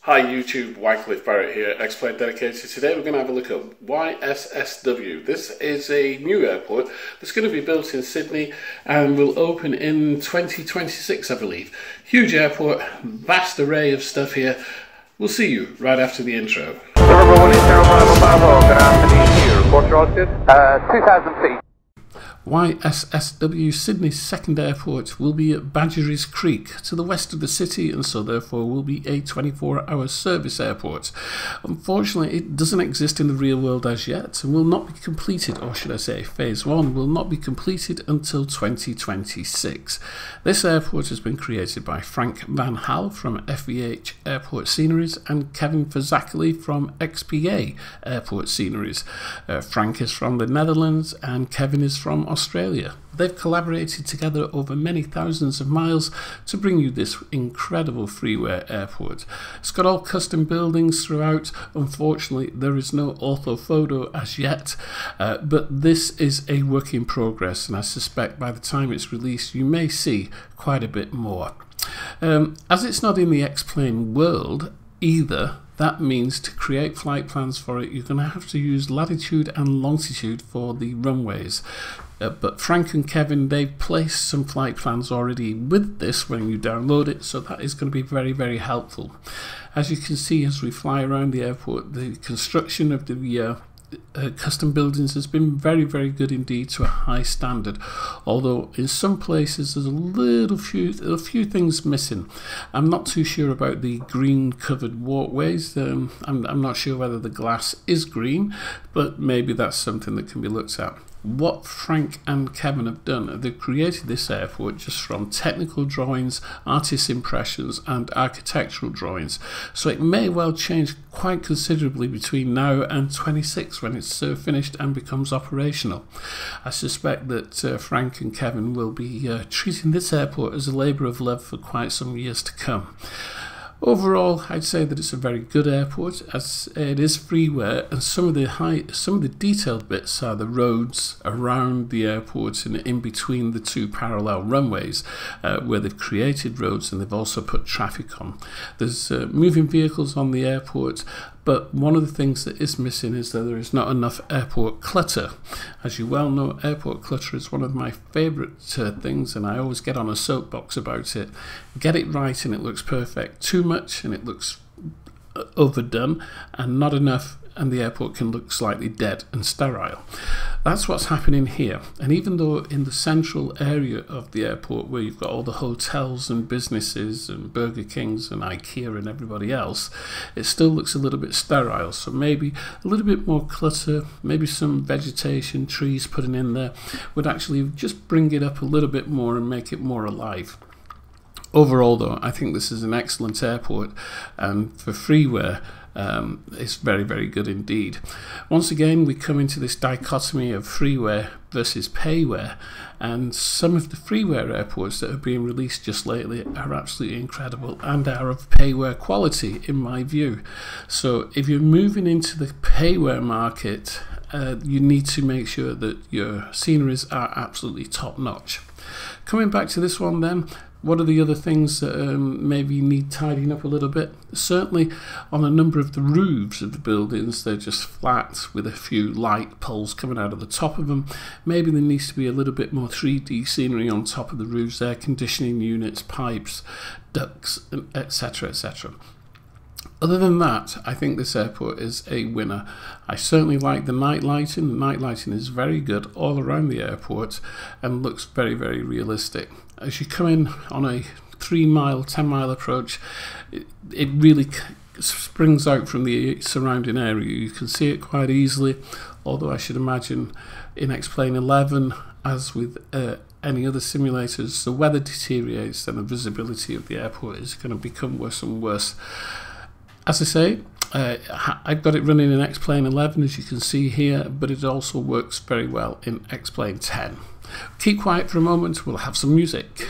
Hi YouTube, Wycliffe Barrett here, Xplane Dedicated. Today we're going to have a look at YSSW. This is a new airport that's going to be built in Sydney and will open in 2026, I believe. Huge airport, vast array of stuff here. We'll see you right after the intro. November 180 good afternoon here. Report rostered, 2,000 feet. YSSW Sydney's second airport will be at Badegerys Creek to the west of the city, and so therefore will be a 24-hour service airport. Unfortunately, it doesn't exist in the real world as yet and will not be completed, or should I say phase 1 will not be completed until 2026. This airport has been created by Frank Van Hal from FVH Airport Sceneries and Kevin Verzakely from XPD Airport Sceneries. Frank is from the Netherlands and Kevin is from Australia. They've collaborated together over many thousands of miles to bring you this incredible freeware airport. It's got all custom buildings throughout. Unfortunately, there is no orthophoto as yet, but this is a work in progress, and I suspect by the time it's released you may see quite a bit more. As it's not in the Xplane world either, that means to create flight plans for it, you're going to have to use latitude and longitude for the runways. But Frank and Kevin, they've placed some flight plans already with this when you download it, so that is going to be very, very helpful. As you can see as we fly around the airport, the construction of the custom buildings has been very, very good indeed, to a high standard, although in some places there's a few things missing. I'm not too sure about the green covered walkways. I'm not sure whether the glass is green, but maybe that's something that can be looked at. What Frank and Kevin have done, they've created this airport just from technical drawings, artist impressions and architectural drawings, so it may well change quite considerably between now and 26 when it's finished and becomes operational. I suspect that Frank and Kevin will be treating this airport as a labour of love for quite some years to come. Overall, I'd say that it's a very good airport, as it is freeware, and some of the detailed bits are the roads around the airport and in between the two parallel runways, where they've created roads and they've also put traffic on. There's moving vehicles on the airport, but one of the things that is missing is that there is not enough airport clutter. As you well know, airport clutter is one of my favourite things, and I always get on a soapbox about it. Get it right and it looks perfect. Too much and it looks overdone, and not enough and the airport can look slightly dead and sterile. That's what's happening here. And even though in the central area of the airport, where you've got all the hotels and businesses and Burger Kings and IKEA and everybody else, it still looks a little bit sterile. So maybe a little bit more clutter, maybe some vegetation, trees putting in there, would actually just bring it up a little bit more and make it more alive. Overall though, I think this is an excellent airport, and for freeware, it's very, very good indeed. Once again, we come into this dichotomy of freeware versus payware, and some of the freeware airports that have been released just lately are absolutely incredible and are of payware quality in my view. So if you're moving into the payware market, you need to make sure that your sceneries are absolutely top notch. Coming back to this one then, what are the other things that maybe need tidying up a little bit? Certainly on a number of the roofs of the buildings, they're just flat with a few light poles coming out of the top of them. Maybe there needs to be a little bit more 3D scenery on top of the roofs, air conditioning units, pipes, ducts, etc, etc. Other than that, I think this airport is a winner. I certainly like the night lighting. The night lighting is very good all around the airport and looks very, very realistic. As you come in on a 3-mile, 10-mile approach, it really springs out from the surrounding area. You can see it quite easily, although I should imagine in Xplane 11, as with any other simulators, the weather deteriorates and the visibility of the airport is going to become worse and worse. As I say, I've got it running in Xplane 11, as you can see here, but it also works very well in Xplane 10. Keep quiet for a moment, we'll have some music.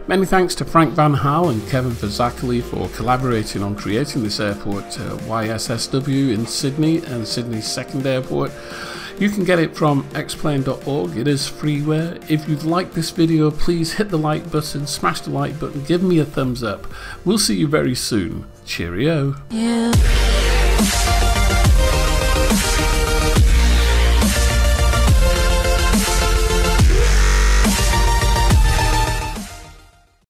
Many thanks to Frank Van Hal and Kevin Fazakali for collaborating on creating this airport, YSSW in Sydney and Sydney's second airport. You can get it from xplane.org. It is freeware. If you've liked this video, please hit the like button, smash the like button, give me a thumbs up. We'll see you very soon. Cheerio. Yeah.